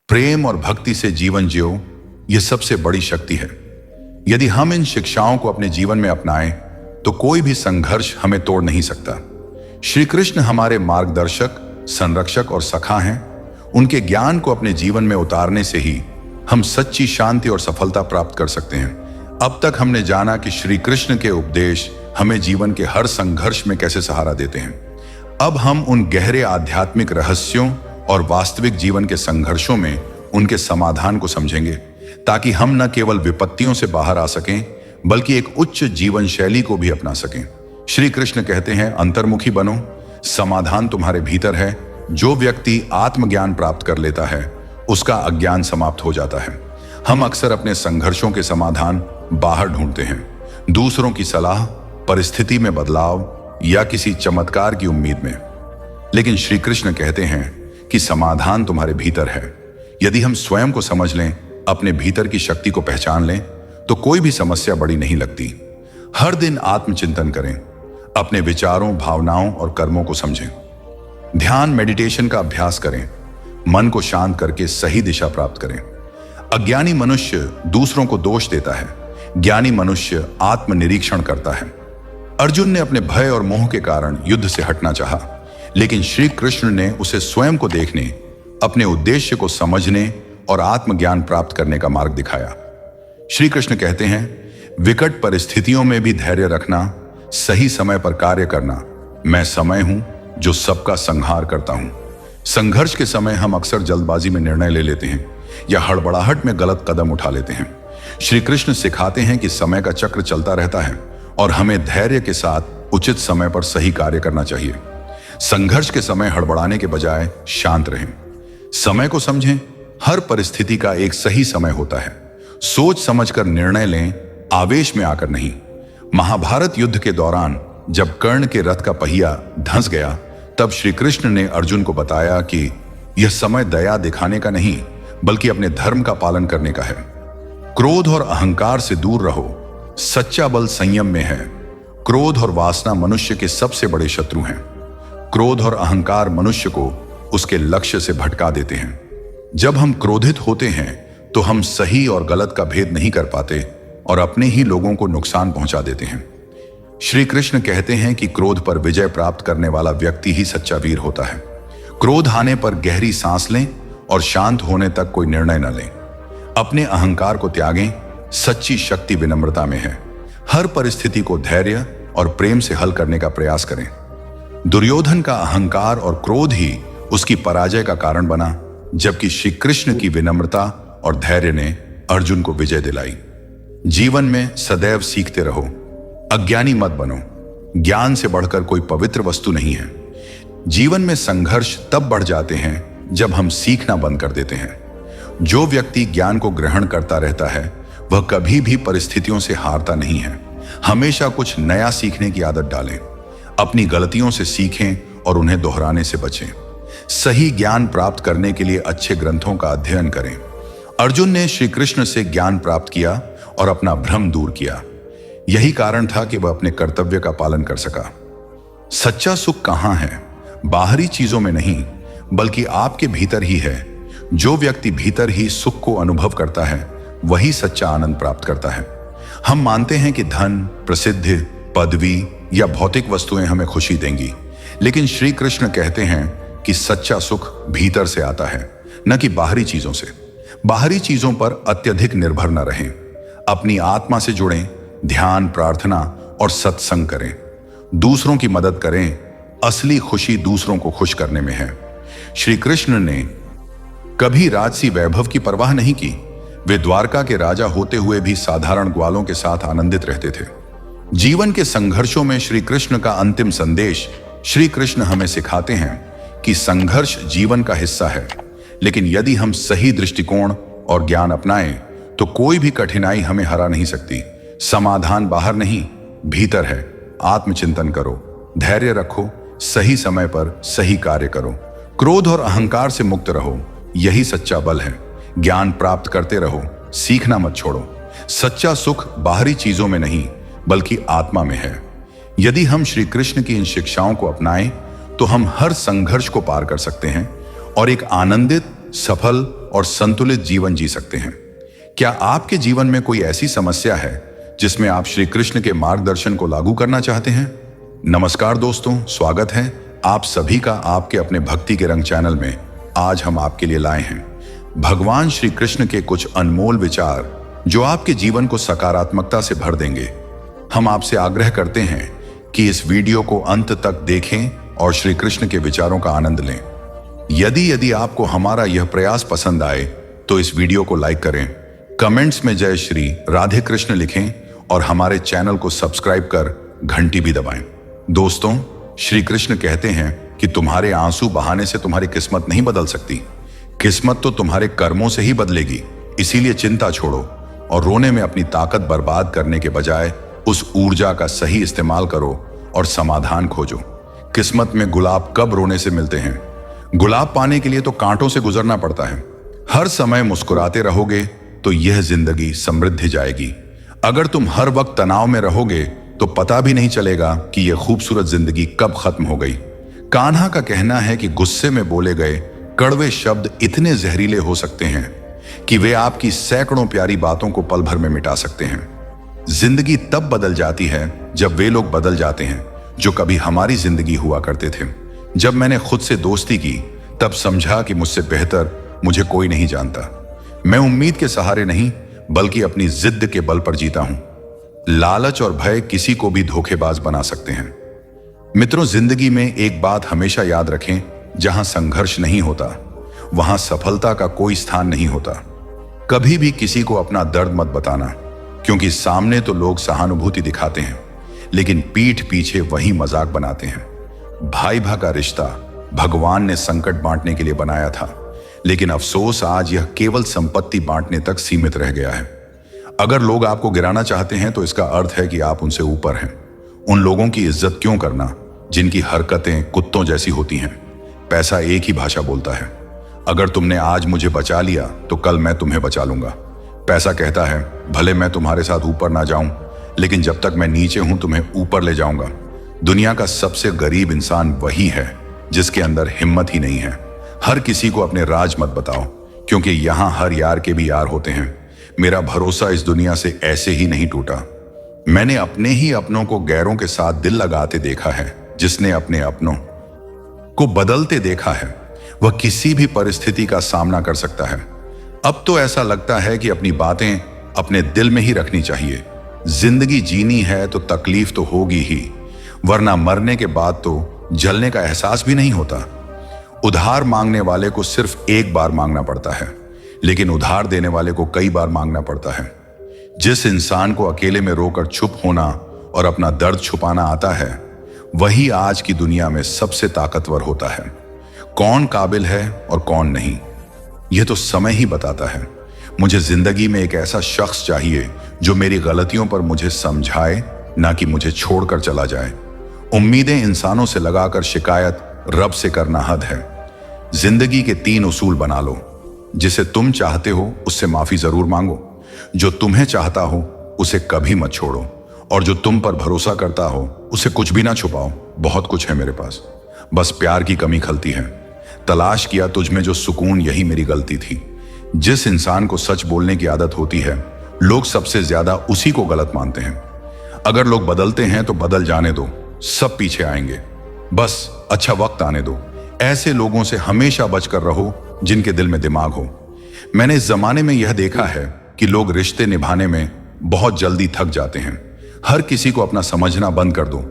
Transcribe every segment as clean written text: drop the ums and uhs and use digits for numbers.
प्रेम और भक्ति से जीवन जियो, यह सबसे बड़ी शक्ति है। यदि हम इन शिक्षाओं को अपने जीवन में अपनाएं तो कोई भी संघर्ष हमें तोड़ नहीं सकता। श्री कृष्ण हमारे मार्गदर्शक, संरक्षक और सखा हैं। उनके ज्ञान को अपने जीवन में उतारने से ही हम सच्ची शांति और सफलता प्राप्त कर सकते हैं। अब तक हमने जाना कि श्री कृष्ण के उपदेश हमें जीवन के हर संघर्ष में कैसे सहारा देते हैं। अब हम उन गहरे आध्यात्मिक रहस्यों और वास्तविक जीवन के संघर्षों में उनके समाधान को समझेंगे, ताकि हम न केवल विपत्तियों से बाहर आ सकें बल्कि एक उच्च जीवन शैली को भी अपना सकें। श्री कृष्ण कहते हैं, अंतर्मुखी बनो, समाधान तुम्हारे भीतर है। जो व्यक्ति आत्मज्ञान प्राप्त कर लेता है उसका अज्ञान समाप्त हो जाता है। हम अक्सर अपने संघर्षों के समाधान बाहर ढूंढते हैं, दूसरों की सलाह, परिस्थिति में बदलाव या किसी चमत्कार की उम्मीद में। लेकिन श्री कृष्ण कहते हैं कि समाधान तुम्हारे भीतर है। यदि हम स्वयं को समझ लें, अपने भीतर की शक्ति को पहचान लें, तो कोई भी समस्या बड़ी नहीं लगती। हर दिन आत्मचिंतन करें, अपने विचारों, भावनाओं और कर्मों को समझें। ध्यान, मेडिटेशन का अभ्यास करें, मन को शांत करके सही दिशा प्राप्त करें। अज्ञानी मनुष्य दूसरों को दोष देता है, ज्ञानी मनुष्य आत्मनिरीक्षण करता है। अर्जुन ने अपने भय और मोह के कारण युद्ध से हटना चाहा, लेकिन श्री कृष्ण ने उसे स्वयं को देखने, अपने उद्देश्य को समझने और आत्मज्ञान प्राप्त करने का मार्ग दिखाया। श्री कृष्ण कहते हैं, विकट परिस्थितियों में भी धैर्य रखना, सही समय पर कार्य करना, मैं समय हूं जो सबका संहार करता हूं। संघर्ष के समय हम अक्सर जल्दबाजी में निर्णय ले लेते हैं या हड़बड़ाहट में गलत कदम उठा लेते हैं। श्री कृष्ण सिखाते हैं कि समय का चक्र चलता रहता है और हमें धैर्य के साथ उचित समय पर सही कार्य करना चाहिए। संघर्ष के समय हड़बड़ाने के बजाय शांत रहें, समय को समझें। हर परिस्थिति का एक सही समय होता है। सोच समझकर निर्णय लें, आवेश में आकर नहीं। महाभारत युद्ध के दौरान जब कर्ण के रथ का पहिया धंस गया, तब श्री कृष्ण ने अर्जुन को बताया कि यह समय दया दिखाने का नहीं बल्कि अपने धर्म का पालन करने का है। क्रोध और अहंकार से दूर रहो, सच्चा बल संयम में है। क्रोध और वासना मनुष्य के सबसे बड़े शत्रु हैं। क्रोध और अहंकार मनुष्य को उसके लक्ष्य से भटका देते हैं। जब हम क्रोधित होते हैं तो हम सही और गलत का भेद नहीं कर पाते और अपने ही लोगों को नुकसान पहुंचा देते हैं। श्री कृष्ण कहते हैं कि क्रोध पर विजय प्राप्त करने वाला व्यक्ति ही सच्चा वीर होता है। क्रोध आने पर गहरी सांस लें और शांत होने तक कोई निर्णय न लें। अपने अहंकार को त्यागें, सच्ची शक्ति विनम्रता में है। हर परिस्थिति को धैर्य और प्रेम से हल करने का प्रयास करें। दुर्योधन का अहंकार और क्रोध ही उसकी पराजय का कारण बना, जबकि श्री कृष्ण की विनम्रता और धैर्य ने अर्जुन को विजय दिलाई। जीवन में सदैव सीखते रहो, अज्ञानी मत बनो। ज्ञान से बढ़कर कोई पवित्र वस्तु नहीं है। जीवन में संघर्ष तब बढ़ जाते हैं जब हम सीखना बंद कर देते हैं। जो व्यक्ति ज्ञान को ग्रहण करता रहता है वह कभी भी परिस्थितियों से हारता नहीं है। हमेशा कुछ नया सीखने की आदत डालें, अपनी गलतियों से सीखें और उन्हें दोहराने से बचें। सही ज्ञान प्राप्त करने के लिए अच्छे ग्रंथों का अध्ययन करें। अर्जुन ने श्री कृष्ण से ज्ञान प्राप्त किया और अपना भ्रम दूर किया। यही कारण था कि वह अपने कर्तव्य का पालन कर सका। सच्चा सुख कहाँ है? बाहरी चीजों में नहीं बल्कि आपके भीतर ही है। जो व्यक्ति भीतर ही सुख को अनुभव करता है वही सच्चा आनंद प्राप्त करता है। हम मानते हैं कि धन, प्रसिद्धि, पदवी या भौतिक वस्तुएं हमें खुशी देंगी, लेकिन श्री कृष्ण कहते हैं कि सच्चा सुख भीतर से आता है, न कि बाहरी चीजों से। बाहरी चीजों पर अत्यधिक निर्भर न रहें। अपनी आत्मा से जुड़ें, ध्यान, प्रार्थना और सत्संग करें। दूसरों की मदद करें। असली खुशी दूसरों को खुश करने में है। श्री कृष्ण ने कभी राजसी वैभव की परवाह नहीं की। वे द्वारका के राजा होते हुए भी साधारण ग्वालों के साथ आनंदित रहते थे। जीवन के संघर्षों में श्री कृष्ण का अंतिम संदेश, श्री कृष्ण हमें सिखाते हैं कि संघर्ष जीवन का हिस्सा है, लेकिन यदि हम सही दृष्टिकोण और ज्ञान अपनाएं तो कोई भी कठिनाई हमें हरा नहीं सकती। समाधान बाहर नहीं, भीतर है। आत्मचिंतन करो, धैर्य रखो, सही समय पर सही कार्य करो। क्रोध और अहंकार से मुक्त रहो, यही सच्चा बल है। ज्ञान प्राप्त करते रहो, सीखना मत छोड़ो। सच्चा सुख बाहरी चीजों में नहीं बल्कि आत्मा में है। यदि हम श्री कृष्ण की इन शिक्षाओं को अपनाएं तो हम हर संघर्ष को पार कर सकते हैं और एक आनंदित सफल और संतुलित जीवन जी सकते हैं। क्या आपके जीवन में कोई ऐसी समस्या है जिसमें आप श्री कृष्ण के मार्गदर्शन को लागू करना चाहते हैं? नमस्कार दोस्तों, स्वागत है आप सभी का आपके अपने भक्ति के रंग चैनल में। आज हम आपके लिए लाए हैं भगवान श्री कृष्ण के कुछ अनमोल विचार जो आपके जीवन को सकारात्मकता से भर देंगे। हम आपसे आग्रह करते हैं कि इस वीडियो को अंत तक देखें और श्री कृष्ण के विचारों का आनंद लें। यदि आपको हमारा यह प्रयास पसंद आए तो इस वीडियो को लाइक करें, कमेंट्स में जय श्री राधे कृष्ण लिखें और हमारे चैनल को सब्सक्राइब कर घंटी भी दबाएं। दोस्तों, श्री कृष्ण कहते हैं कि तुम्हारे आंसू बहाने से तुम्हारी किस्मत नहीं बदल सकती, किस्मत तो तुम्हारे कर्मों से ही बदलेगी। इसीलिए चिंता छोड़ो और रोने में अपनी ताकत बर्बाद करने के बजाय उस ऊर्जा का सही इस्तेमाल करो और समाधान खोजो। किस्मत में गुलाब कब रोने से मिलते हैं? गुलाब पाने के लिए तो कांटों से गुजरना पड़ता है। हर समय मुस्कुराते रहोगे तो यह जिंदगी समृद्ध जाएगी। अगर तुम हर वक्त तनाव में रहोगे तो पता भी नहीं चलेगा कि यह खूबसूरत जिंदगी कब खत्म हो गई। कान्हा का कहना है कि गुस्से में बोले गए कड़वे शब्द इतने जहरीले हो सकते हैं कि वे आपकी सैकड़ों प्यारी बातों को पल भर में मिटा सकते हैं। जिंदगी तब बदल जाती है जब वे लोग बदल जाते हैं जो कभी हमारी जिंदगी हुआ करते थे। जब मैंने खुद से दोस्ती की तब समझा कि मुझसे बेहतर मुझे कोई नहीं जानता। मैं उम्मीद के सहारे नहीं बल्कि अपनी जिद के बल पर जीता हूं। लालच और भय किसी को भी धोखेबाज बना सकते हैं। मित्रों, जिंदगी में एक बात हमेशा याद रखें, जहां संघर्ष नहीं होता वहां सफलता का कोई स्थान नहीं होता। कभी भी किसी को अपना दर्द मत बताना, क्योंकि सामने तो लोग सहानुभूति दिखाते हैं लेकिन पीठ पीछे वही मजाक बनाते हैं। भाई भाई का रिश्ता भगवान ने संकट बांटने के लिए बनाया था, लेकिन अफसोस आज यह केवल संपत्ति बांटने तक सीमित रह गया है। अगर लोग आपको गिराना चाहते हैं तो इसका अर्थ है कि आप उनसे ऊपर हैं। उन लोगों की इज्जत क्यों करना जिनकी हरकतें कुत्तों जैसी होती हैं? पैसा एक ही भाषा बोलता है। अगर तुमने आज मुझे बचा लिया तो कल मैं तुम्हें बचा लूंगा। पैसा कहता है भले मैं तुम्हारे साथ ऊपर ना जाऊं, लेकिन जब तक मैं नीचे हूं तुम्हें ऊपर ले जाऊंगा। दुनिया का सबसे गरीब इंसान वही है जिसके अंदर हिम्मत ही नहीं है। हर किसी को अपने राज मत बताओ, क्योंकि यहां हर यार के भी यार होते हैं। मेरा भरोसा इस दुनिया से ऐसे ही नहीं टूटा। मैंने अपने ही अपनों को गैरों के साथ दिल लगाते देखा है। जिसने अपने अपनों को बदलते देखा है वह किसी भी परिस्थिति का सामना कर सकता है। अब तो ऐसा लगता है कि अपनी बातें अपने दिल में ही रखनी चाहिए। जिंदगी जीनी है तो तकलीफ तो होगी ही, वरना मरने के बाद तो जलने का एहसास भी नहीं होता। उधार मांगने वाले को सिर्फ एक बार मांगना पड़ता है, लेकिन उधार देने वाले को कई बार मांगना पड़ता है। जिस इंसान को अकेले में रोकर चुप होना और अपना दर्द छुपाना आता है, वही आज की दुनिया में सबसे ताकतवर होता है। कौन काबिल है और कौन नहीं, यह तो समय ही बताता है। मुझे जिंदगी में एक ऐसा शख्स चाहिए जो मेरी गलतियों पर मुझे समझाए, ना कि मुझे छोड़कर चला जाए। उम्मीदें इंसानों से लगाकर शिकायत रब से करना हद है। जिंदगी के 3 उसूल बना लो। जिसे तुम चाहते हो उससे माफी जरूर मांगो, जो तुम्हें चाहता हो उसे कभी मत छोड़ो, और जो तुम पर भरोसा करता हो उसे कुछ भी ना छुपाओ। बहुत कुछ है मेरे पास, बस प्यार की कमी खलती है। तलाश किया तुझ में जो सुकून, यही मेरी गलती थी। जिस इंसान को सच बोलने की आदत होती है, लोग सबसे ज्यादा उसी को गलत मानते हैं। अगर लोग बदलते हैं तो बदल जाने दो, सब पीछे आएंगे। बस अच्छा वक्त आने दो। ऐसे लोगों से हमेशा बचकर रहो जिनके दिल में दिमाग हो। मैंने इस जमाने में यह देखा है कि लोग रिश्ते निभाने में बहुत जल्दी थक जाते हैं। हर किसी को अपना समझना बंद कर दो,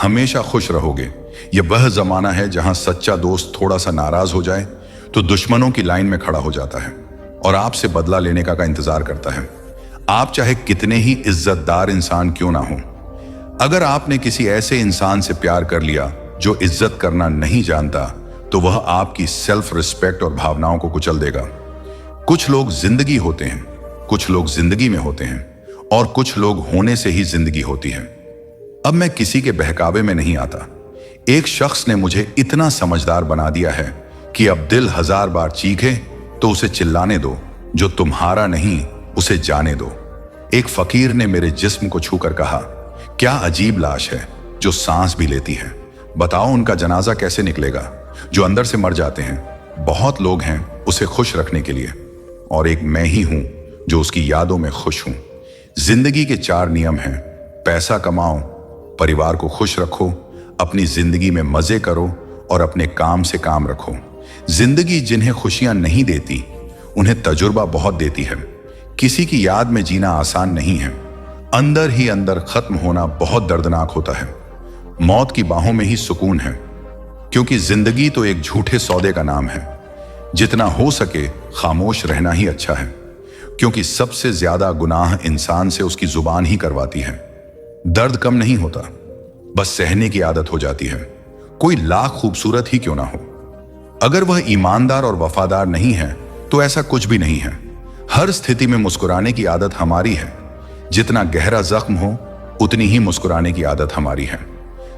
हमेशा खुश रहोगे। यह वह जमाना है जहां सच्चा दोस्त थोड़ा सा नाराज हो जाए तो दुश्मनों की लाइन में खड़ा हो जाता है और आपसे बदला लेने का इंतजार करता है। आप चाहे कितने ही इज्जतदार इंसान क्यों ना हो, अगर आपने किसी ऐसे इंसान से प्यार कर लिया जो इज्जत करना नहीं जानता, तो वह आपकी सेल्फ रिस्पेक्ट और भावनाओं को कुचल देगा। कुछ लोग जिंदगी होते हैं, कुछ लोग जिंदगी में होते हैं, और कुछ लोग होने से ही जिंदगी होती है। अब मैं किसी के बहकावे में नहीं आता। एक शख्स ने मुझे इतना समझदार बना दिया है कि अब दिल 1000 बार चीखे तो उसे चिल्लाने दो, जो तुम्हारा नहीं उसे जाने दो। एक फकीर ने मेरे जिस्म को छूकर कहा, क्या अजीब लाश है जो सांस भी लेती है। बताओ उनका जनाजा कैसे निकलेगा। जो अंदर से मर जाते हैं बहुत लोग हैं उसे खुश रखने के लिए, और एक मैं ही हूं जो उसकी यादों में खुश हूं। जिंदगी के 4 नियम हैं। पैसा कमाओ, परिवार को खुश रखो, अपनी जिंदगी में मजे करो और अपने काम से काम रखो। जिंदगी जिन्हें खुशियां नहीं देती उन्हें तजुर्बा बहुत देती है। किसी की याद में जीना आसान नहीं है। अंदर ही अंदर खत्म होना बहुत दर्दनाक होता है। मौत की बाहों में ही सुकून है, क्योंकि जिंदगी तो एक झूठे सौदे का नाम है। जितना हो सके खामोश रहना ही अच्छा है, क्योंकि सबसे ज्यादा गुनाह इंसान से उसकी जुबान ही करवाती है। दर्द कम नहीं होता, बस सहने की आदत हो जाती है, कोई लाख खूबसूरत ही क्यों ना हो। अगर वह ईमानदार और वफादार नहीं है तो ऐसा कुछ भी नहीं है। हर स्थिति में मुस्कुराने की आदत हमारी है। जितना गहरा जख्म हो उतनी ही मुस्कुराने की आदत हमारी है।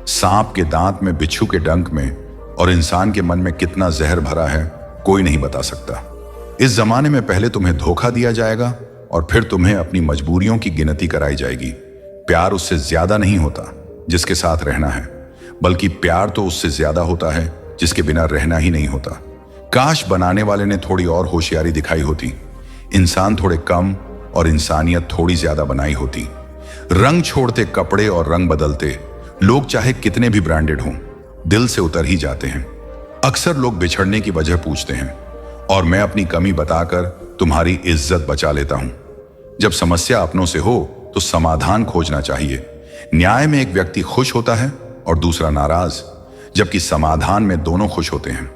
सांप के दांत में, बिच्छू के डंक में और इंसान के मन में कितना जहर भरा है कोई नहीं बता सकता। इस जमाने में पहले तुम्हें धोखा दिया जाएगा और फिर तुम्हें अपनी मजबूरियों की गिनती कराई जाएगी। प्यार उससे ज्यादा नहीं होता जिसके साथ रहना है, बल्कि प्यार तो उससे ज्यादा होता है जिसके बिना रहना ही नहीं होता। काश बनाने वाले ने थोड़ी और होशियारी दिखाई होती, इंसान थोड़े कम और इंसानियत थोड़ी ज्यादा बनाई होती। रंग छोड़ते कपड़े और रंग बदलते लोग चाहे कितने भी ब्रांडेड हों, दिल से उतर ही जाते हैं। अक्सर लोग बिछड़ने की वजह पूछते हैं और मैं अपनी कमी बताकर तुम्हारी इज्जत बचा लेता हूं। जब समस्या अपनों से हो तो समाधान खोजना चाहिए। न्याय में एक व्यक्ति खुश होता है और दूसरा नाराज, जबकि समाधान में दोनों खुश होते हैं।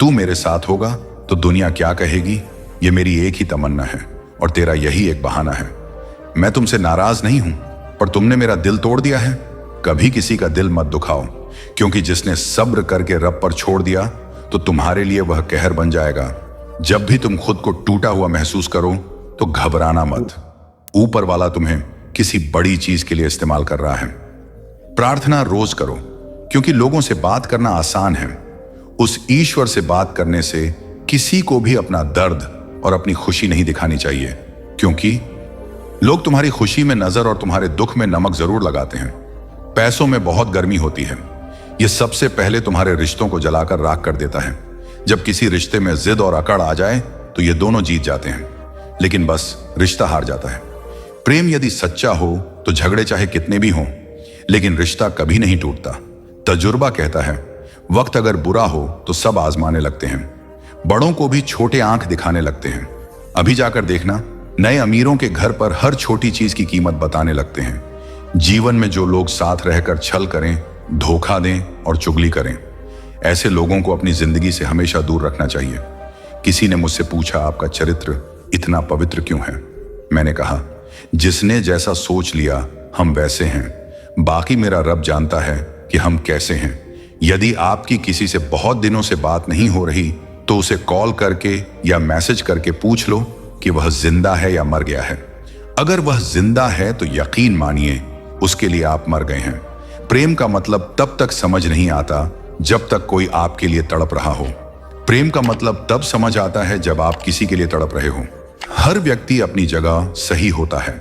तू मेरे साथ होगा तो दुनिया क्या कहेगी, ये मेरी एक ही तमन्ना है और तेरा यही एक बहाना है। मैं तुमसे नाराज नहीं हूं, पर तुमने मेरा दिल तोड़ दिया है। कभी किसी का दिल मत दुखाओ, क्योंकि जिसने सब्र करके रब पर छोड़ दिया तो तुम्हारे लिए वह कहर बन जाएगा। जब भी तुम खुद को टूटा हुआ महसूस करो तो घबराना मत। ऊपर वाला तुम्हें किसी बड़ी चीज के लिए इस्तेमाल कर रहा है। प्रार्थना रोज करो, क्योंकि लोगों से बात करना आसान है। उस ईश्वर से बात करने से किसी को भी अपना दर्द और अपनी खुशी नहीं दिखानी चाहिए, क्योंकि लोग तुम्हारी खुशी में नजर और तुम्हारे दुख में नमक जरूर लगाते हैं। पैसों में बहुत गर्मी होती है, यह सबसे पहले तुम्हारे रिश्तों को जलाकर राख कर देता है। जब किसी रिश्ते में जिद और अकड़ आ जाए तो ये दोनों जीत जाते हैं, लेकिन बस रिश्ता हार जाता है। प्रेम यदि सच्चा हो तो झगड़े चाहे कितने भी हों, लेकिन रिश्ता कभी नहीं टूटता। तजुर्बा कहता है वक्त अगर बुरा हो तो सब आजमाने लगते हैं, बड़ों को भी छोटे आंख दिखाने लगते हैं। अभी जाकर देखना, नए अमीरों के घर पर हर छोटी चीज की कीमत बताने लगते हैं। जीवन में जो लोग साथ रहकर छल करें, धोखा दें और चुगली करें, ऐसे लोगों को अपनी जिंदगी से हमेशा दूर रखना चाहिए। किसी ने मुझसे पूछा, आपका चरित्र इतना पवित्र क्यों है? मैंने कहा, जिसने जैसा सोच लिया हम वैसे हैं। बाकी मेरा रब जानता है कि हम कैसे हैं। यदि आपकी किसी से बहुत दिनों से बात नहीं हो रही तो उसे कॉल करके या मैसेज करके पूछ लो कि वह जिंदा है या मर गया है। अगर वह जिंदा है तो यकीन मानिए उसके लिए आप मर गए हैं। प्रेम का मतलब तब तक समझ नहीं आता जब तक कोई आपके लिए तड़प रहा हो। प्रेम का मतलब तब समझ आता है जब आप किसी के लिए तड़प रहे हो। हर व्यक्ति अपनी जगह सही होता है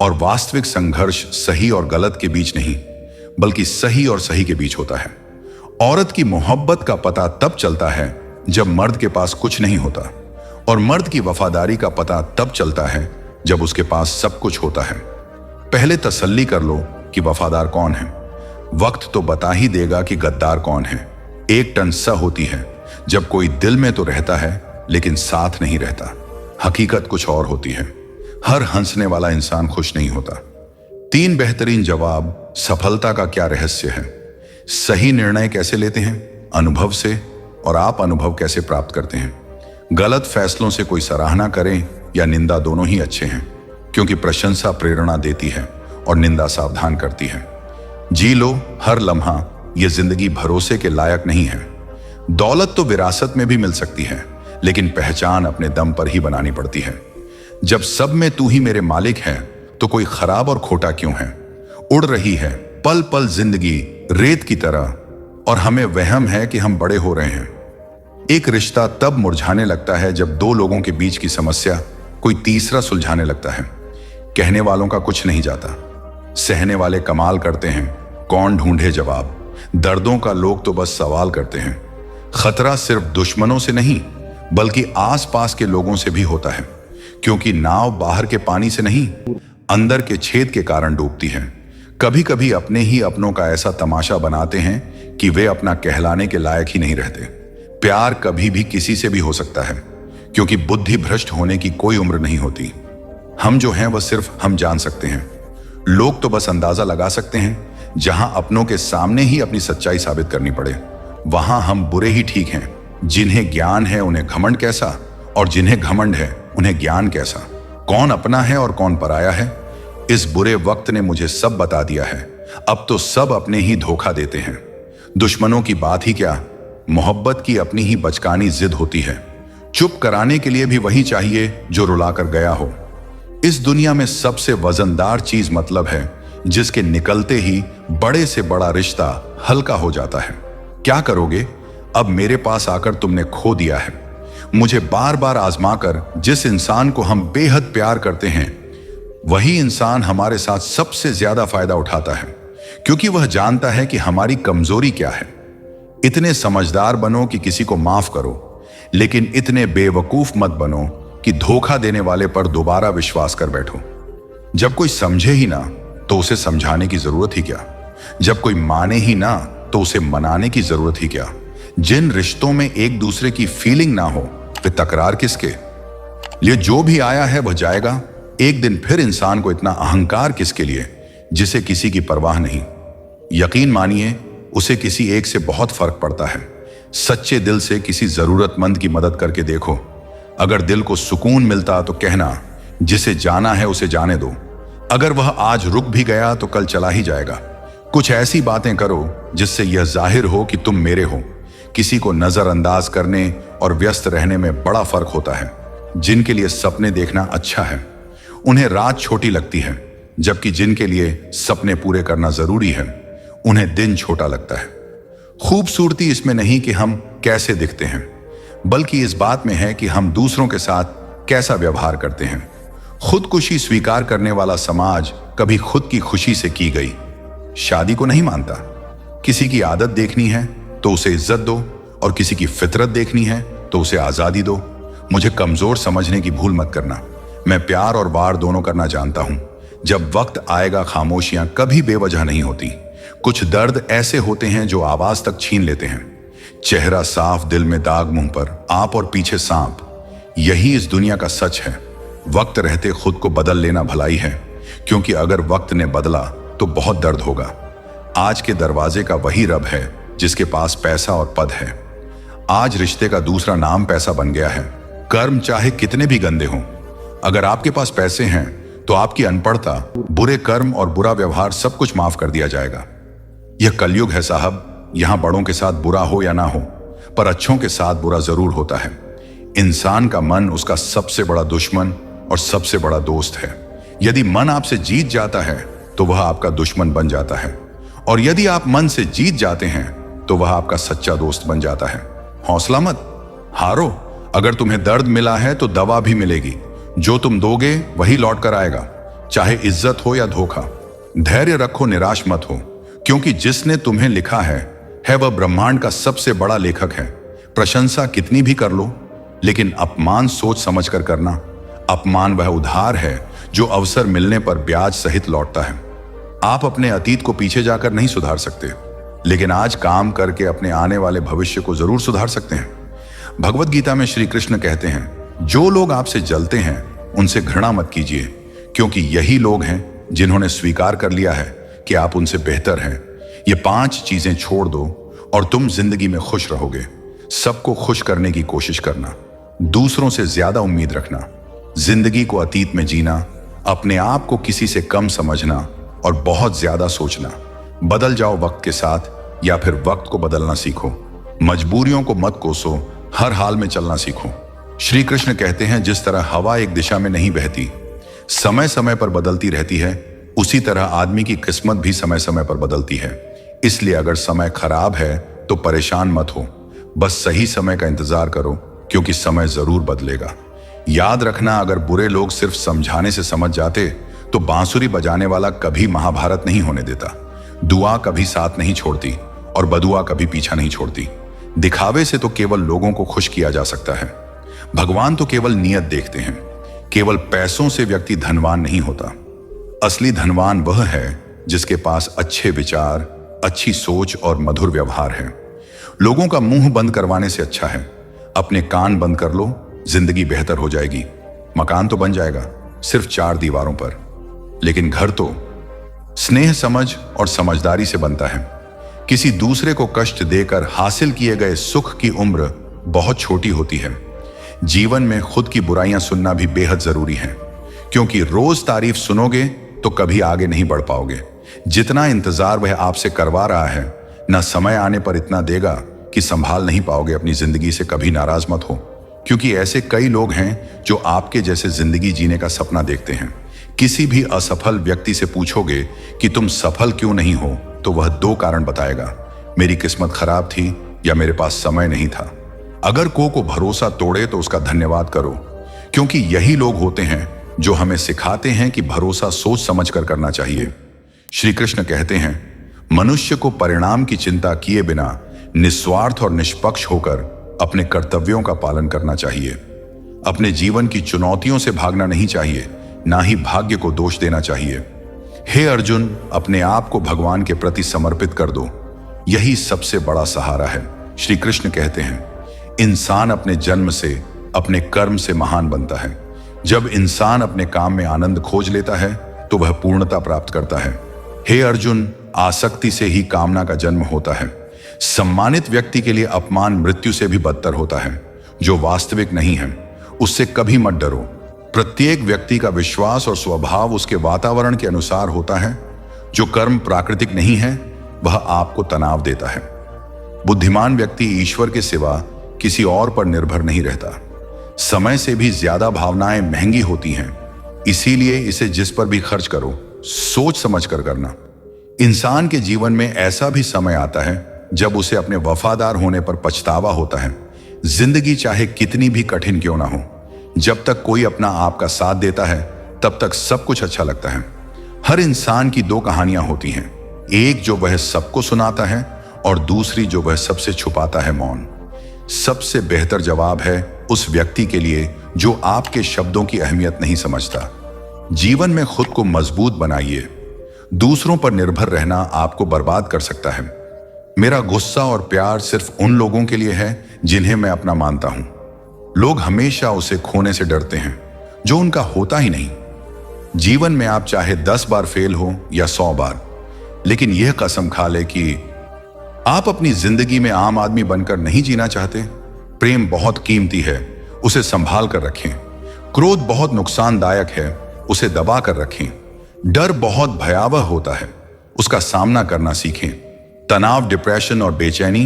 और वास्तविक संघर्ष सही और गलत के बीच नहीं, बल्कि सही और सही के बीच होता है। औरत की मोहब्बत का पता तब चलता है जब मर्द के पास कुछ नहीं होता, और मर्द की वफादारी का पता तब चलता है जब उसके पास सब कुछ होता है। पहले तसल्ली कर लो कि वफादार कौन है। वक्त तो बता ही देगा कि गद्दार कौन है। एक टन सा होती है जब कोई दिल में तो रहता है लेकिन साथ नहीं रहता। हकीकत कुछ और होती है। हर हंसने वाला इंसान खुश नहीं होता। 3 बेहतरीन जवाब सफलता का क्या रहस्य है। सही निर्णय कैसे लेते हैं? अनुभव से। और आप अनुभव कैसे प्राप्त करते हैं? गलत फैसलों से कोई सराहना करें या निंदा, दोनों ही अच्छे हैं, क्योंकि प्रशंसा प्रेरणा देती है और निंदा सावधान करती है। जी लो हर लम्हा, यह जिंदगी भरोसे के लायक नहीं है। दौलत तो विरासत में भी मिल सकती है, लेकिन पहचान अपने दम पर ही बनानी पड़ती है। जब सब में तू ही मेरे मालिक है तो कोई खराब और खोटा क्यों है? उड़ रही है पल पल जिंदगी रेत की तरह, और हमें वहम है कि हम बड़े हो रहे हैं। एक रिश्ता तब मुरझाने लगता है जब 2 लोगों के बीच की समस्या कोई तीसरा सुलझाने लगता है। कहने वालों का कुछ नहीं जाता, सहने वाले कमाल करते हैं। कौन ढूंढे जवाब? दर्दों का लोग तो बस सवाल करते हैं। खतरा सिर्फ दुश्मनों से नहीं बल्कि आसपास के लोगों से भी होता है, क्योंकि नाव बाहर के पानी से नहीं अंदर के छेद के कारण डूबती है। कभी कभी अपने ही अपनों का ऐसा तमाशा बनाते हैं कि वे अपना कहलाने के लायक ही नहीं रहते। प्यार कभी भी किसी से भी हो सकता है, क्योंकि बुद्धि भ्रष्ट होने की कोई उम्र नहीं होती। हम जो हैं वह सिर्फ हम जान सकते हैं। लोग तो बस अंदाजा लगा सकते हैं। जहां अपनों के सामने ही अपनी सच्चाई साबित करनी पड़े, वहां हम बुरे ही ठीक हैं। जिन्हें ज्ञान है उन्हें घमंड कैसा, और जिन्हें घमंड है उन्हें ज्ञान कैसा। कौन अपना है और कौन पराया है, इस बुरे वक्त ने मुझे सब बता दिया है। अब तो सब अपने ही धोखा देते हैं। दुश्मनों की बात ही क्या, मोहब्बत की अपनी ही बचकानी जिद होती है। चुप कराने के लिए भी वही चाहिए जो रुलाकर गया हो। इस दुनिया में सबसे वजनदार चीज मतलब है, जिसके निकलते ही बड़े से बड़ा रिश्ता हल्का हो जाता है। क्या करोगे अब मेरे पास आकर तुमने खो दिया है। मुझे बार बार आजमाकर जिस इंसान को हम बेहद प्यार करते हैं, वही इंसान हमारे साथ सबसे ज्यादा फायदा उठाता है, क्योंकि वह जानता है कि हमारी कमजोरी क्या है। इतने समझदार बनो कि किसी को माफ करो, लेकिन इतने बेवकूफ मत बनो कि धोखा देने वाले पर दोबारा विश्वास कर बैठो। जब कोई समझे ही ना तो उसे समझाने की जरूरत ही क्या। जब कोई माने ही ना तो उसे मनाने की जरूरत ही क्या। जिन रिश्तों में एक दूसरे की फीलिंग ना हो, वे तकरार किसके लिए। जो भी आया है वह जाएगा। एक दिन फिर इंसान को इतना अहंकार किसके लिए, जिसे किसी की परवाह नहीं। यकीन मानिए, उसे किसी एक से बहुत फर्क पड़ता है। सच्चे दिल से किसी जरूरतमंद की मदद करके देखो। अगर दिल को सुकून मिलता तो कहना, जिसे जाना है उसे जाने दो। अगर वह आज रुक भी गया तो कल चला ही जाएगा। कुछ ऐसी बातें करो जिससे यह जाहिर हो कि तुम मेरे हो। किसी को नजरअंदाज करने और व्यस्त रहने में बड़ा फर्क होता है। जिनके लिए सपने देखना अच्छा है, उन्हें रात छोटी लगती है, जबकि जिनके लिए सपने पूरे करना जरूरी है, उन्हें दिन छोटा लगता है। खूबसूरती इसमें नहीं कि हम कैसे दिखते हैं, बल्कि इस बात में है कि हम दूसरों के साथ कैसा व्यवहार करते हैं। खुदकुशी स्वीकार करने वाला समाज कभी खुद की खुशी से की गई शादी को नहीं मानता। किसी की आदत देखनी है तो उसे इज्जत दो, और किसी की फितरत देखनी है तो उसे आजादी दो। मुझे कमजोर समझने की भूल मत करना। मैं प्यार और वार दोनों करना जानता हूं। जब वक्त आएगा, खामोशियां कभी बेवजह नहीं होती। कुछ दर्द ऐसे होते हैं जो आवाज तक छीन लेते हैं। चेहरा साफ, दिल में दाग, मुंह पर आप और पीछे सांप। यही इस दुनिया का सच है। वक्त रहते खुद को बदल लेना भलाई है, क्योंकि अगर वक्त ने बदला तो बहुत दर्द होगा। आज के दरवाजे का वही रब है जिसके पास पैसा और पद है। आज रिश्ते का दूसरा नाम पैसा बन गया है। कर्म चाहे कितने भी गंदे हों, अगर आपके पास पैसे हैं तो आपकी अनपढ़ता, बुरे कर्म और बुरा व्यवहार सब कुछ माफ कर दिया जाएगा। यह कलयुग है साहब। यहां बड़ों के साथ बुरा हो या ना हो, पर अच्छों के साथ बुरा जरूर होता है। इंसान का मन उसका सबसे बड़ा दुश्मन और सबसे बड़ा दोस्त है। यदि मन आपसे जीत जाता है तो वह आपका दुश्मन बन जाता है, और यदि आप मन से जीत जाते हैं तो वह आपका सच्चा दोस्त बन जाता है। हौसला मत हारो। अगर तुम्हें दर्द मिला है तो दवा भी मिलेगी। जो तुम दोगे वही लौट कर आएगा, चाहे इज्जत हो या धोखा। धैर्य रखो, निराश मत हो, क्योंकि जिसने तुम्हें लिखा है वह ब्रह्मांड का सबसे बड़ा लेखक है। प्रशंसा कितनी भी कर लो, लेकिन अपमान सोच समझ कर करना। अपमान वह उधार है जो अवसर मिलने पर ब्याज सहित लौटता है। आप अपने अतीत को पीछे जाकर नहीं सुधार सकते, लेकिन आज काम करके अपने आने वाले भविष्य को जरूर सुधार सकते हैं। भगवत गीता में श्री कृष्ण कहते हैं, जो लोग आपसे जलते हैं उनसे घृणा मत कीजिए, क्योंकि यही लोग हैं जिन्होंने स्वीकार कर लिया है कि आप उनसे बेहतर हैं। ये 5 चीजें छोड़ दो और तुम जिंदगी में खुश रहोगे। सबको खुश करने की कोशिश करना, दूसरों से ज्यादा उम्मीद रखना, जिंदगी को अतीत में जीना, अपने आप को किसी से कम समझना और बहुत ज्यादा सोचना। बदल जाओ वक्त के साथ, या फिर वक्त को बदलना सीखो। मजबूरियों को मत कोसो, हर हाल में चलना सीखो। श्री कृष्ण कहते हैं, जिस तरह हवा एक दिशा में नहीं बहती, समय समय पर बदलती रहती है, उसी तरह आदमी की किस्मत भी समय समय पर बदलती है। इसलिए अगर समय खराब है तो परेशान मत हो, बस सही समय का इंतजार करो, क्योंकि समय जरूर बदलेगा। याद रखना, अगर बुरे लोग सिर्फ समझाने से समझ जाते तो बांसुरी बजाने वाला कभी महाभारत नहीं होने देता। दुआ कभी साथ नहीं छोड़ती और बदुआ कभी पीछा नहीं छोड़ती। दिखावे से तो केवल लोगों को खुश किया जा सकता है। भगवान तो केवल नियत देखते हैं। केवल पैसों से व्यक्ति धनवान नहीं होता। असली धनवान वह है जिसके पास अच्छे विचार, अच्छी सोच और मधुर व्यवहार है। लोगों का मुंह बंद करवाने से अच्छा है अपने कान बंद कर लो, जिंदगी बेहतर हो जाएगी। मकान तो बन जाएगा सिर्फ 4 दीवारों पर, लेकिन घर तो स्नेह, समझ और समझदारी से बनता है। किसी दूसरे को कष्ट देकर हासिल किए गए सुख की उम्र बहुत छोटी होती है। जीवन में खुद की बुराइयां सुनना भी बेहद जरूरी है, क्योंकि रोज तारीफ सुनोगे तो कभी आगे नहीं बढ़ पाओगे। जितना इंतजार वह आपसे करवा रहा है, ना समय आने पर इतना देगा कि संभाल नहीं पाओगे अपनी जिंदगी से। कभी नाराज मत हो, क्योंकि ऐसे कई लोग हैं जो आपके जैसे जिंदगी जीने का सपना देखते हैं। किसी भी असफल व्यक्ति से पूछोगे कि तुम सफल क्यों नहीं हो, तो वह 2 कारण बताएगा, मेरी किस्मत खराब थी या मेरे पास समय नहीं था। अगर को भरोसा तोड़े तो उसका धन्यवाद करो, क्योंकि यही लोग होते हैं जो हमें सिखाते हैं कि भरोसा सोच समझ कर करना चाहिए। श्री कृष्ण कहते हैं, मनुष्य को परिणाम की चिंता किए बिना निस्वार्थ और निष्पक्ष होकर अपने कर्तव्यों का पालन करना चाहिए। अपने जीवन की चुनौतियों से भागना नहीं चाहिए, ना ही भाग्य को दोष देना चाहिए। हे अर्जुन, अपने आप को भगवान के प्रति समर्पित कर दो, यही सबसे बड़ा सहारा है। श्री कृष्ण कहते हैं, इंसान अपने जन्म से, अपने कर्म से महान बनता है। जब इंसान अपने काम में आनंद खोज लेता है तो वह पूर्णता प्राप्त करता है। हे अर्जुन, आसक्ति से ही कामना का जन्म होता है। सम्मानित व्यक्ति के लिए अपमान मृत्यु से भी बदतर होता है। जो वास्तविक नहीं है उससे कभी मत डरो। प्रत्येक व्यक्ति का विश्वास और स्वभाव उसके वातावरण के अनुसार होता है। जो कर्म प्राकृतिक नहीं है वह आपको तनाव देता है। बुद्धिमान व्यक्ति ईश्वर के सिवा किसी और पर निर्भर नहीं रहता। समय से भी ज्यादा भावनाएं महंगी होती हैं, इसीलिए इसे जिस पर भी खर्च करो सोच समझ कर करना। इंसान के जीवन में ऐसा भी समय आता है जब उसे अपने वफादार होने पर पछतावा होता है। जिंदगी चाहे कितनी भी कठिन क्यों ना हो, जब तक कोई अपना आप का साथ देता है तब तक सब कुछ अच्छा लगता है। हर इंसान की 2 कहानियां होती हैं, एक जो वह सबको सुनाता है और दूसरी जो वह सबसे छुपाता है, मौन। सबसे बेहतर जवाब है उस व्यक्ति के लिए जो आपके शब्दों की अहमियत नहीं समझता। जीवन में खुद को मजबूत बनाइए। दूसरों पर निर्भर रहना आपको बर्बाद कर सकता है। मेरा गुस्सा और प्यार सिर्फ उन लोगों के लिए है जिन्हें मैं अपना मानता हूं। लोग हमेशा उसे खोने से डरते हैं जो उनका होता ही नहीं। जीवन में आप चाहे 10 बार फेल हो या 100 बार, लेकिन यह कसम खा ले कि आप अपनी जिंदगी में आम आदमी बनकर नहीं जीना चाहते। प्रेम बहुत कीमती है, उसे संभाल कर रखें। क्रोध बहुत नुकसानदायक है, उसे दबा कर रखें। डर बहुत भयावह होता है, उसका सामना करना सीखें। तनाव, डिप्रेशन और बेचैनी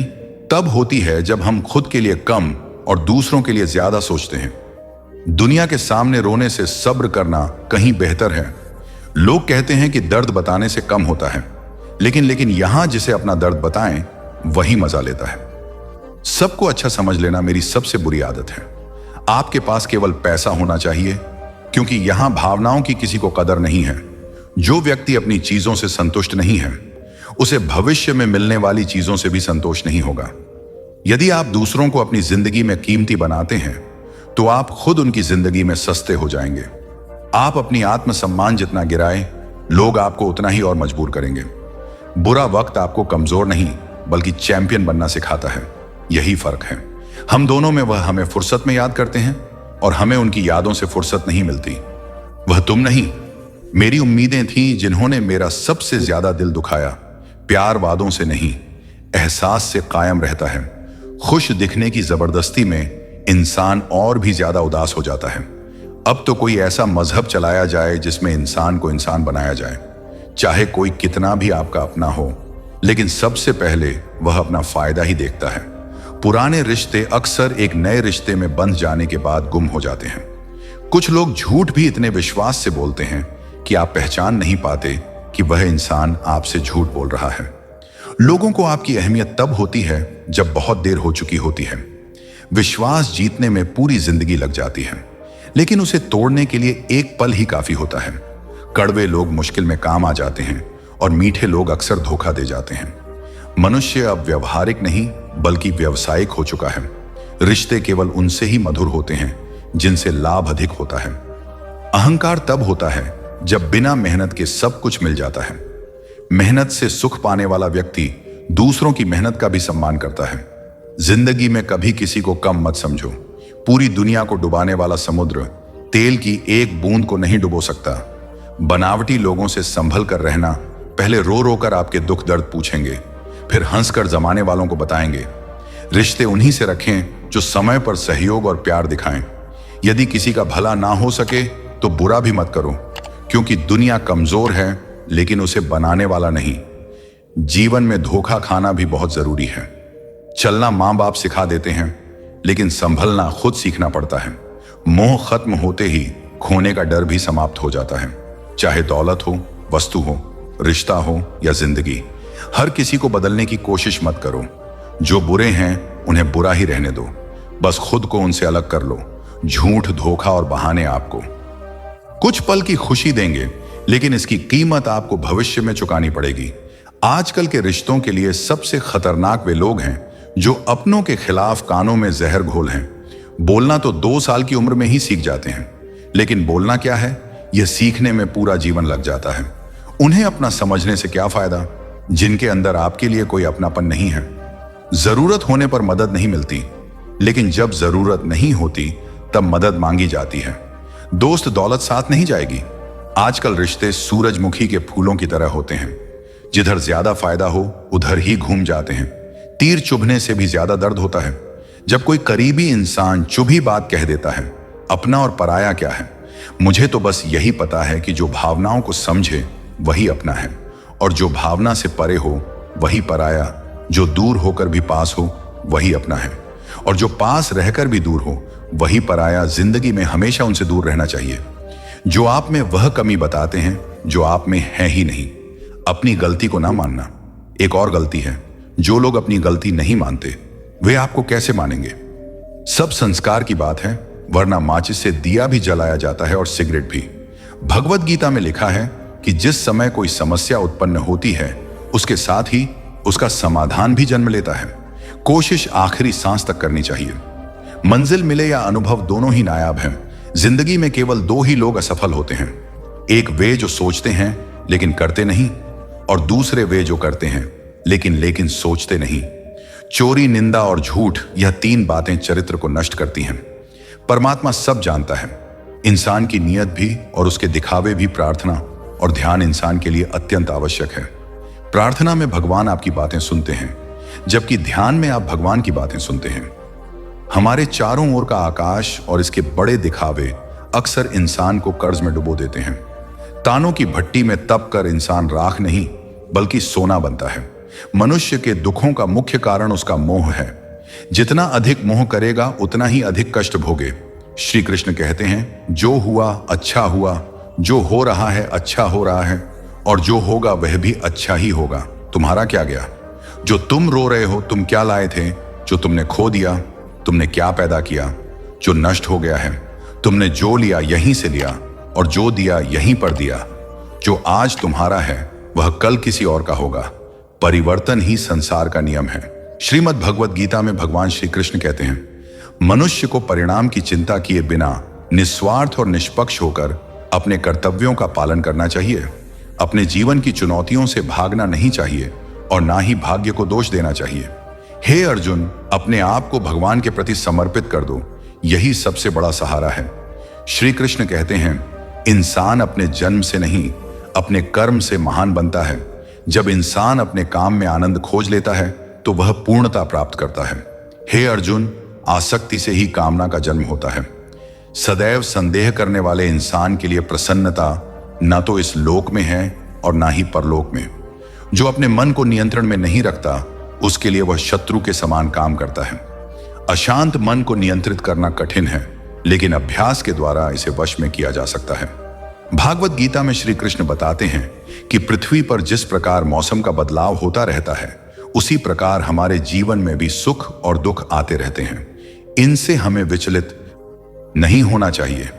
तब होती है जब हम खुद के लिए कम और दूसरों के लिए ज्यादा सोचते हैं। दुनिया के सामने रोने से सब्र करना कहीं बेहतर है। लोग कहते हैं कि दर्द बताने से कम होता है, लेकिन यहां जिसे अपना दर्द बताएं वही मजा लेता है। सबको अच्छा समझ लेना मेरी सबसे बुरी आदत है। आपके पास केवल पैसा होना चाहिए, क्योंकि यहां भावनाओं की किसी को कदर नहीं है। जो व्यक्ति अपनी चीजों से संतुष्ट नहीं है उसे भविष्य में मिलने वाली चीजों से भी संतोष नहीं होगा। यदि आप दूसरों को अपनी जिंदगी में कीमती बनाते हैं तो आप खुद उनकी जिंदगी में सस्ते हो जाएंगे। आप अपनी आत्मसम्मान जितना गिराए, लोग आपको उतना ही और मजबूर करेंगे। बुरा वक्त आपको कमजोर नहीं बल्कि चैंपियन बनना सिखाता है। यही फर्क है। हम दोनों में वह हमें फुर्सत में याद करते हैं और हमें उनकी यादों से फुर्सत नहीं मिलती। वह तुम नहीं, मेरी उम्मीदें थीं जिन्होंने मेरा सबसे ज्यादा दिल दुखाया। प्यार वादों से नहीं, एहसास से कायम रहता है। खुश दिखने की जबरदस्ती में इंसान और भी ज्यादा उदास हो जाता है। अब तो कोई ऐसा मजहब चलाया जाए जिसमें इंसान को इंसान बनाया जाए। चाहे कोई कितना भी आपका अपना हो, लेकिन सबसे पहले वह अपना फायदा ही देखता है। पुराने रिश्ते अक्सर एक नए रिश्ते में बंध जाने के बाद गुम हो जाते हैं। कुछ लोग झूठ भी इतने विश्वास से बोलते हैं कि आप पहचान नहीं पाते कि वह इंसान आपसे झूठ बोल रहा है। लोगों को आपकी अहमियत तब होती है जब बहुत देर हो चुकी होती है। विश्वास जीतने में पूरी जिंदगी लग जाती है, लेकिन उसे तोड़ने के लिए एक पल ही काफी होता है। कड़वे लोग मुश्किल में काम आ जाते हैं और मीठे लोग अक्सर धोखा दे जाते हैं। मनुष्य अब व्यवहारिक नहीं बल्कि व्यावसायिक हो चुका है। रिश्ते केवल उनसे ही मधुर होते हैं जिनसे लाभ अधिक होता है। अहंकार तब होता है जब बिना मेहनत के सब कुछ मिल जाता है। मेहनत से सुख पाने वाला व्यक्ति दूसरों की मेहनत का भी सम्मान करता है। जिंदगी में कभी किसी को कम मत समझो। पूरी दुनिया को डुबाने वाला समुद्र तेल की एक बूंद को नहीं डुबो सकता। बनावटी लोगों से संभल कर रहना, पहले रो रो कर आपके दुख दर्द पूछेंगे, फिर हंसकर जमाने वालों को बताएंगे। रिश्ते उन्हीं से रखें जो समय पर सहयोग और प्यार दिखाएं। यदि किसी का भला ना हो सके तो बुरा भी मत करो, क्योंकि दुनिया कमजोर है लेकिन उसे बनाने वाला नहीं। जीवन में धोखा खाना भी बहुत जरूरी है। चलना मां बाप सिखा देते हैं, लेकिन संभलना खुद सीखना पड़ता है। मोह खत्म होते ही खोने का डर भी समाप्त हो जाता है। चाहे दौलत हो, वस्तु हो, रिश्ता हो या जिंदगी, हर किसी को बदलने की कोशिश मत करो। जो बुरे हैं उन्हें बुरा ही रहने दो। बस खुद को उनसे अलग कर लो। झूठ, धोखा और बहाने आपको कुछ पल की खुशी देंगे, लेकिन इसकी कीमत आपको भविष्य में चुकानी पड़ेगी। आजकल के रिश्तों के लिए सबसे खतरनाक वे लोग हैं जो अपनों के खिलाफ कानों में जहर घोल हैं। बोलना तो 2 साल की उम्र में ही सीख जाते हैं, लेकिन बोलना क्या है, यह सीखने में पूरा जीवन लग जाता है। उन्हें अपना समझने से क्या फायदा जिनके अंदर आपके लिए कोई अपनापन नहीं है। जरूरत होने पर मदद नहीं मिलती, लेकिन जब जरूरत नहीं होती तब मदद मांगी जाती है। दोस्त दौलत साथ नहीं जाएगी। आजकल रिश्ते सूरजमुखी के फूलों की तरह होते हैं, जिधर ज्यादा फायदा हो उधर ही घूम जाते हैं। तीर चुभने से भी ज्यादा दर्द होता है जब कोई करीबी इंसान चुभी बात कह देता है। अपना और पराया क्या है? मुझे तो बस यही पता है कि जो भावनाओं को समझे वही अपना है, और जो भावना से परे हो वही पराया। जो दूर होकर भी पास हो वही अपना है, और जो पास रहकर भी दूर हो वही पराया। जिंदगी में हमेशा उनसे दूर रहना चाहिए जो आप में वह कमी बताते हैं जो आप में है ही नहीं। अपनी गलती को ना मानना। एक और गलती है, जो लोग अपनी गलती नहीं मानते वे आपको कैसे मानेंगे? सब संस्कार की बात है, वरना माचिस से दिया भी जलाया जाता है और सिगरेट भी। भगवत गीता में लिखा है कि जिस समय कोई समस्या उत्पन्न होती है उसके साथ ही उसका समाधान भी जन्म लेता है। कोशिश आखिरी सांस तक करनी चाहिए। मंजिल मिले या अनुभव, दोनों ही नायाब हैं। जिंदगी में केवल 2 ही लोग असफल होते हैं। एक वे जो सोचते हैं लेकिन करते नहीं, और दूसरे वे जो करते हैं लेकिन सोचते नहीं। चोरी, निंदा और झूठ, यह 3 बातें चरित्र को नष्ट करती हैं। परमात्मा सब जानता है। इंसान की नीयत भी और उसके दिखावे भी। प्रार्थना और ध्यान इंसान के लिए अत्यंत आवश्यक है। प्रार्थना में भगवान आपकी बातें सुनते हैं, जबकि ध्यान में आप भगवान की बातें सुनते हैं। हमारे चारों ओर का आकाश और इसके बड़े दिखावे अक्सर इंसान को कर्ज में डुबो देते हैं। तानों की भट्टी में तप कर इंसान राख नहीं बल्कि सोना बनता है। मनुष्य के दुखों का मुख्य कारण उसका मोह है। जितना अधिक मोह करेगा उतना ही अधिक कष्ट भोगे। श्री कृष्ण कहते हैं, जो हुआ अच्छा हुआ, जो हो रहा है अच्छा हो रहा है, और जो होगा वह भी अच्छा ही होगा। तुम्हारा क्या गया? जो तुम रो रहे हो, तुम क्या लाए थे? जो तुमने खो दिया, तुमने क्या पैदा किया? जो नष्ट हो गया है, तुमने जो लिया यहीं से लिया, और जो दिया यहीं पर दिया। जो आज तुम्हारा है वह कल किसी और का होगा। परिवर्तन ही संसार का नियम है। श्रीमद् भगवत गीता में भगवान श्री कृष्ण कहते हैं, मनुष्य को परिणाम की चिंता किए बिना निस्वार्थ और निष्पक्ष होकर अपने कर्तव्यों का पालन करना चाहिए। अपने जीवन की चुनौतियों से भागना नहीं चाहिए और ना ही भाग्य को दोष देना चाहिए। हे अर्जुन, अपने आप को भगवान के प्रति समर्पित कर दो, यही सबसे बड़ा सहारा है। श्री कृष्ण कहते हैं, इंसान अपने जन्म से नहीं अपने कर्म से महान बनता है। जब इंसान अपने काम में आनंद खोज लेता है तो वह पूर्णता प्राप्त करता है। हे अर्जुन, आसक्ति से ही कामना का जन्म होता है। सदैव संदेह करने वाले इंसान के लिए प्रसन्नता न तो इस लोक में है और ना ही परलोक में। जो अपने मन को नियंत्रण में नहीं रखता उसके लिए वह शत्रु के समान काम करता है। अशांत मन को नियंत्रित करना कठिन है, लेकिन अभ्यास के द्वारा इसे वश में किया जा सकता है। भागवत गीता में श्री कृष्ण बताते हैं कि पृथ्वी पर जिस प्रकार मौसम का बदलाव होता रहता है, उसी प्रकार हमारे जीवन में भी सुख और दुख आते रहते हैं। इनसे हमें विचलित नहीं होना चाहिए।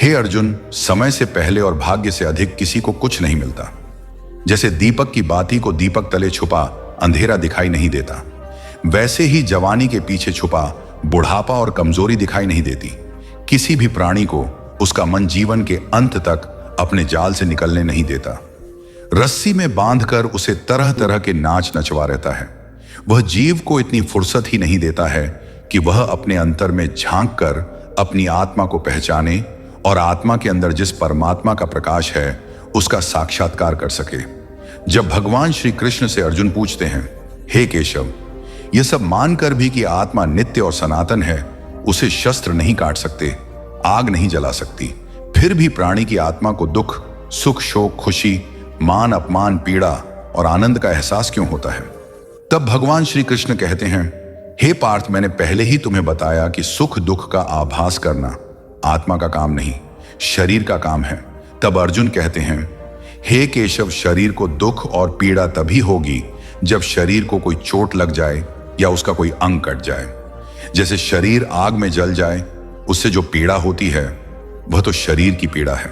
हे अर्जुन, समय से पहले और भाग्य से अधिक किसी को कुछ नहीं मिलता। जैसे दीपक की बाती को दीपक तले छुपा अंधेरा दिखाई नहीं देता, वैसे ही जवानी के पीछे छुपा बुढ़ापा और कमजोरी दिखाई नहीं देती। किसी भी प्राणी को उसका मन जीवन के अंत तक अपने जाल से निकलने नहीं देता। रस्सी में बांधकर उसे तरह तरह के नाच नचवा रहता है। वह जीव को इतनी फुर्सत ही नहीं देता है कि वह अपने अंतर में झांक कर अपनी आत्मा को पहचाने और आत्मा के अंदर जिस परमात्मा का प्रकाश है उसका साक्षात्कार कर सके। जब भगवान श्री कृष्ण से अर्जुन पूछते हैं, हे केशव, यह सब मानकर भी कि आत्मा नित्य और सनातन है, उसे शस्त्र नहीं काट सकते, आग नहीं जला सकती, फिर भी प्राणी की आत्मा को दुख, सुख, शोक, खुशी, मान, अपमान, पीड़ा और आनंद का एहसास क्यों होता है? तब भगवान श्री कृष्ण कहते हैं, हे पार्थ, मैंने पहले ही तुम्हें बताया कि सुख दुख का आभास करना आत्मा का काम नहीं, शरीर का काम है। तब अर्जुन कहते हैं, हे केशव, शरीर को दुख और पीड़ा तभी होगी जब शरीर को कोई चोट लग जाए या उसका कोई अंग कट जाए। जैसे शरीर आग में जल जाए, उससे जो पीड़ा होती है वह तो शरीर की पीड़ा है,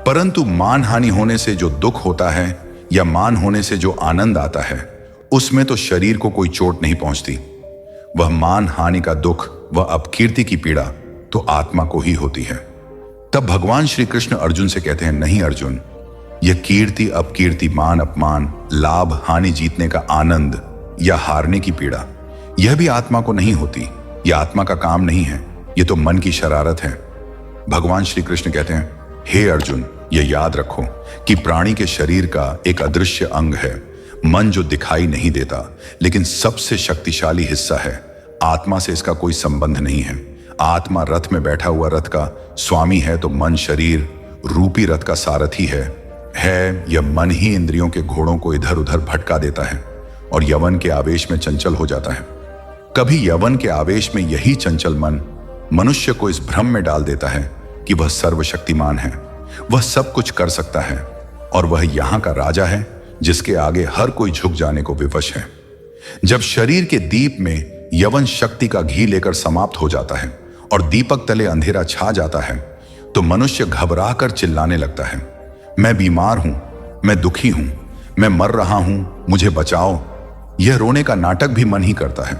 परंतु मान हानि होने से जो दुख होता है या मान होने से जो आनंद आता है, उसमें तो शरीर को कोई चोट नहीं पहुंचती। वह मान हानि का दुख, वह अपकीर्ति की पीड़ा तो आत्मा को ही होती है। तब भगवान श्री कृष्ण अर्जुन से कहते हैं, नहीं अर्जुन, यह कीर्ति, अपकीर्ति, मान, अपमान, लाभ, हानि, जीतने का आनंद या हारने की पीड़ा, यह भी आत्मा को नहीं होती। यह आत्मा का काम नहीं है, यह तो मन की शरारत है। भगवान श्री कृष्ण कहते हैं, हे अर्जुन, यह याद रखो कि प्राणी के शरीर का एक अदृश्य अंग है, मन, जो दिखाई नहीं देता लेकिन सबसे शक्तिशाली हिस्सा है। आत्मा से इसका कोई संबंध नहीं है। आत्मा रथ में बैठा हुआ रथ का स्वामी है, तो मन शरीर रूपी रथ का सारथी है। यह मन ही इंद्रियों के घोड़ों को इधर उधर भटका देता है और यवन के आवेश में चंचल हो जाता है। कभी यवन के आवेश में यही चंचल मन मनुष्य को इस भ्रम में डाल देता है कि वह सर्वशक्तिमान है, वह सब कुछ कर सकता है और वह यहाँ का राजा है जिसके आगे हर कोई झुक जाने को विवश है। जब शरीर के दीप में यवन शक्ति का घी लेकर समाप्त हो जाता है और दीपक तले अंधेरा छा जाता है, तो मनुष्य घबरा कर चिल्लाने लगता है, मैं बीमार हूं, मैं दुखी हूं, मैं मर रहा हूं, मुझे बचाओ। यह रोने का नाटक भी मन ही करता है।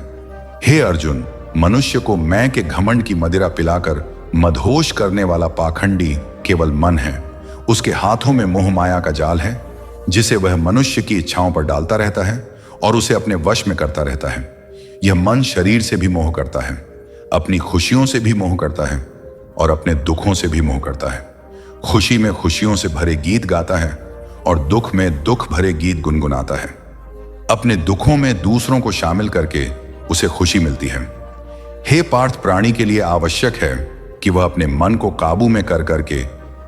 हे अर्जुन, मनुष्य को मैं के घमंड की मदिरा पिलाकर मदहोश करने वाला पाखंडी केवल मन है। उसके हाथों में मोह माया का जाल है जिसे वह मनुष्य की इच्छाओं पर डालता रहता है और उसे अपने वश में करता रहता है। यह मन शरीर से भी मोह करता है, अपनी खुशियों से भी मोह करता है और अपने दुखों से भी मोह करता है। खुशी में खुशियों से भरे गीत गाता है और दुख में दुख भरे गीत गुनगुनाता है। अपने दुखों में दूसरों को शामिल करके उसे खुशी मिलती है। हे पार्थ, प्राणी के लिए आवश्यक है कि वह अपने मन को काबू में कर करके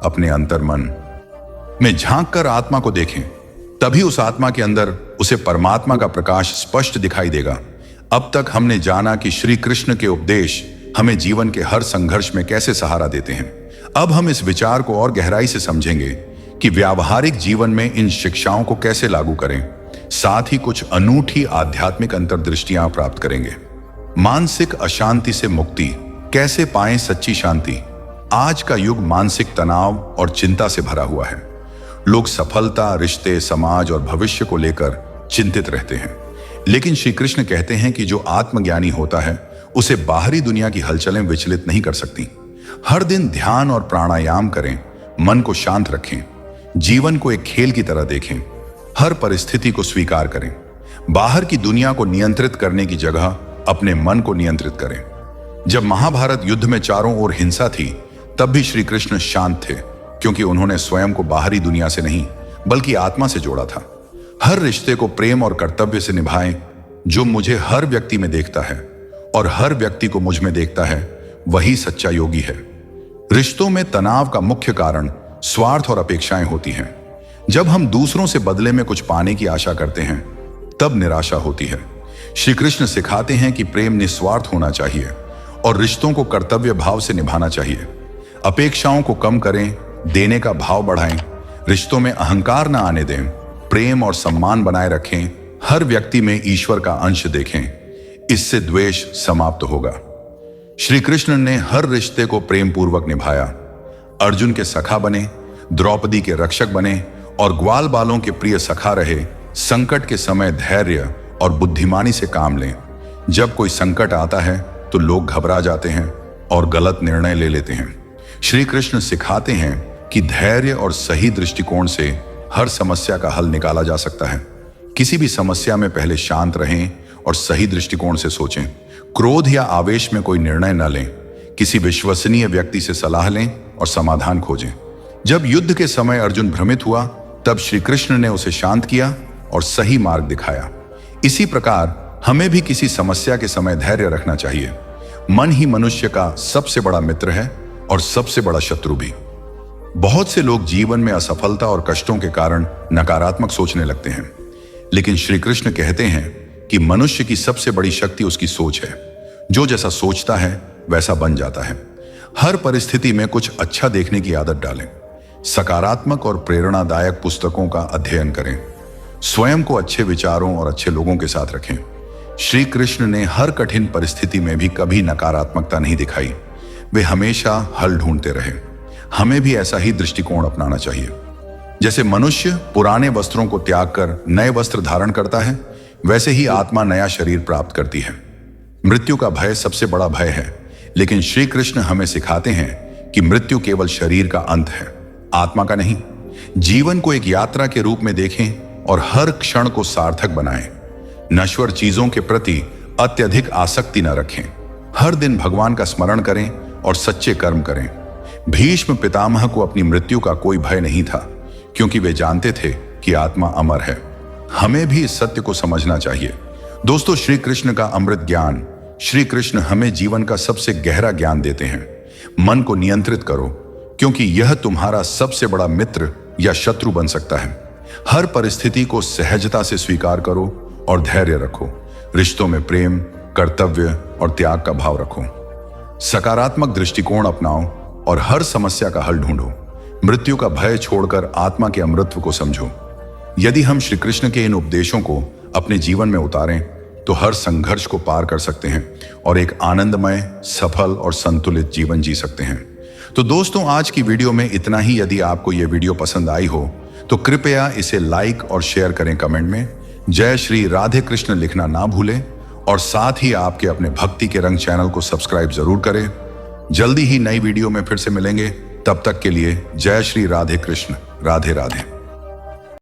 अपने अंतर मन में झांक कर आत्मा को देखें, तभी उस आत्मा के अंदर उसे परमात्मा का प्रकाश स्पष्ट दिखाई देगा। अब तक हमने जाना कि श्री कृष्ण के उपदेश हमें जीवन के हर संघर्ष में कैसे सहारा देते हैं। अब हम इस विचार को और गहराई से समझेंगे कि व्यावहारिक जीवन में इन शिक्षाओं को कैसे लागू करें, साथ ही कुछ अनूठी आध्यात्मिक अंतर्दृष्टियां प्राप्त करेंगे। मानसिक अशांति से मुक्ति, कैसे पाएं सच्ची शांति। आज का युग मानसिक तनाव और चिंता से भरा हुआ है। लोग सफलता, रिश्ते, समाज और भविष्य को लेकर चिंतित रहते हैं, लेकिन श्री कृष्ण कहते हैं कि जो आत्मज्ञानी होता है उसे बाहरी दुनिया की हलचलें विचलित नहीं कर सकती। हर दिन ध्यान और प्राणायाम करें, मन को शांत रखें, जीवन को एक खेल की तरह देखें, हर परिस्थिति को स्वीकार करें। बाहर की दुनिया को नियंत्रित करने की जगह अपने मन को नियंत्रित करें। जब महाभारत युद्ध में चारों ओर हिंसा थी, तब भी श्री कृष्ण शांत थे, क्योंकि उन्होंने स्वयं को बाहरी दुनिया से नहीं बल्कि आत्मा से जोड़ा था। हर रिश्ते को प्रेम और कर्तव्य से निभाएं। जो मुझे हर व्यक्ति में देखता है और हर व्यक्ति को मुझ में देखता है, वही सच्चा योगी है। रिश्तों में तनाव का मुख्य कारण स्वार्थ और अपेक्षाएं होती हैं। जब हम दूसरों से बदले में कुछ पाने की आशा करते हैं, तब निराशा होती है। श्री कृष्ण सिखाते हैं कि प्रेम निस्वार्थ होना चाहिए और रिश्तों को कर्तव्य भाव से निभाना चाहिए। अपेक्षाओं को कम करें, देने का भाव बढ़ाएं, रिश्तों में अहंकार न आने दें, प्रेम और सम्मान बनाए रखें, हर व्यक्ति में ईश्वर का अंश देखें। इससे द्वेष समाप्त होगा। श्री कृष्ण ने हर रिश्ते को प्रेम पूर्वक निभाया। अर्जुन के सखा बने, द्रौपदी के रक्षक बने और ग्वाल बालों के प्रिय सखा रहे, संकट के समय धैर्य और बुद्धिमानी से काम लें। जब कोई संकट आता है तो लोग घबरा जाते हैं और गलत निर्णय ले लेते हैं। श्री कृष्ण सिखाते हैं कि धैर्य और सही दृष्टिकोण से हर समस्या का हल निकाला जा सकता है। किसी भी समस्या में पहले शांत रहें और सही दृष्टिकोण से सोचें। क्रोध या आवेश में कोई निर्णय न लें। किसी विश्वसनीय व्यक्ति से सलाह लें और समाधान खोजें। जब युद्ध के समय अर्जुन भ्रमित हुआ तब श्री कृष्ण ने उसे शांत किया और सही मार्ग दिखाया। इसी प्रकार हमें भी किसी समस्या के समय धैर्य रखना चाहिए। मन ही मनुष्य का सबसे बड़ा मित्र है और सबसे बड़ा शत्रु भी। बहुत से लोग जीवन में असफलता और कष्टों के कारण नकारात्मक सोचने लगते हैं, लेकिन श्री कृष्ण कहते हैं कि मनुष्य की सबसे बड़ी शक्ति उसकी सोच है। जो जैसा सोचता है वैसा बन जाता है। हर परिस्थिति में कुछ अच्छा देखने की आदत डालें। सकारात्मक और प्रेरणादायक पुस्तकों का अध्ययन करें। स्वयं को अच्छे विचारों और अच्छे लोगों के साथ रखें। श्री कृष्ण ने हर कठिन परिस्थिति में भी कभी नकारात्मकता नहीं दिखाई। वे हमेशा हल ढूंढते रहे। हमें भी ऐसा ही दृष्टिकोण अपनाना चाहिए। जैसे मनुष्य पुराने वस्त्रों को त्याग कर नए वस्त्र धारण करता है, वैसे ही आत्मा नया शरीर प्राप्त करती है। मृत्यु का भय सबसे बड़ा भय है, लेकिन श्री कृष्ण हमें सिखाते हैं कि मृत्यु केवल शरीर का अंत है, आत्मा का नहीं। जीवन को एक यात्रा के रूप में देखें और हर क्षण को सार्थक बनाएं। नश्वर चीजों के प्रति अत्यधिक आसक्ति न रखें। हर दिन भगवान का स्मरण करें और सच्चे कर्म करें। भीष्म पितामह को अपनी मृत्यु का कोई भय नहीं था, क्योंकि वे जानते थे कि आत्मा अमर है। हमें भी इस सत्य को समझना चाहिए। दोस्तों, श्री कृष्ण का अमृत ज्ञान, श्री कृष्ण हमें जीवन का सबसे गहरा ज्ञान देते हैं। मन को नियंत्रित करो, क्योंकि यह तुम्हारा सबसे बड़ा मित्र या शत्रु बन सकता है। हर परिस्थिति को सहजता से स्वीकार करो और धैर्य रखो। रिश्तों में प्रेम, कर्तव्य और त्याग का भाव रखो। सकारात्मक दृष्टिकोण अपनाओ और हर समस्या का हल ढूंढो। मृत्यु का भय छोड़कर आत्मा के अमृतत्व को समझो। यदि हम श्री कृष्ण के इन उपदेशों को अपने जीवन में उतारें तो हर संघर्ष को पार कर सकते हैं और एक आनंदमय, सफल और संतुलित जीवन जी सकते हैं। तो दोस्तों, आज की वीडियो में इतना ही। यदि आपको यह वीडियो पसंद आई हो तो कृपया इसे लाइक और शेयर करें। कमेंट में जय श्री राधे कृष्ण लिखना ना भूलें और साथ ही आपके अपने भक्ति के रंग चैनल को सब्सक्राइब जरूर करें। जल्दी ही नई वीडियो में फिर से मिलेंगे। तब तक के लिए जय श्री राधे कृष्ण। राधे राधे।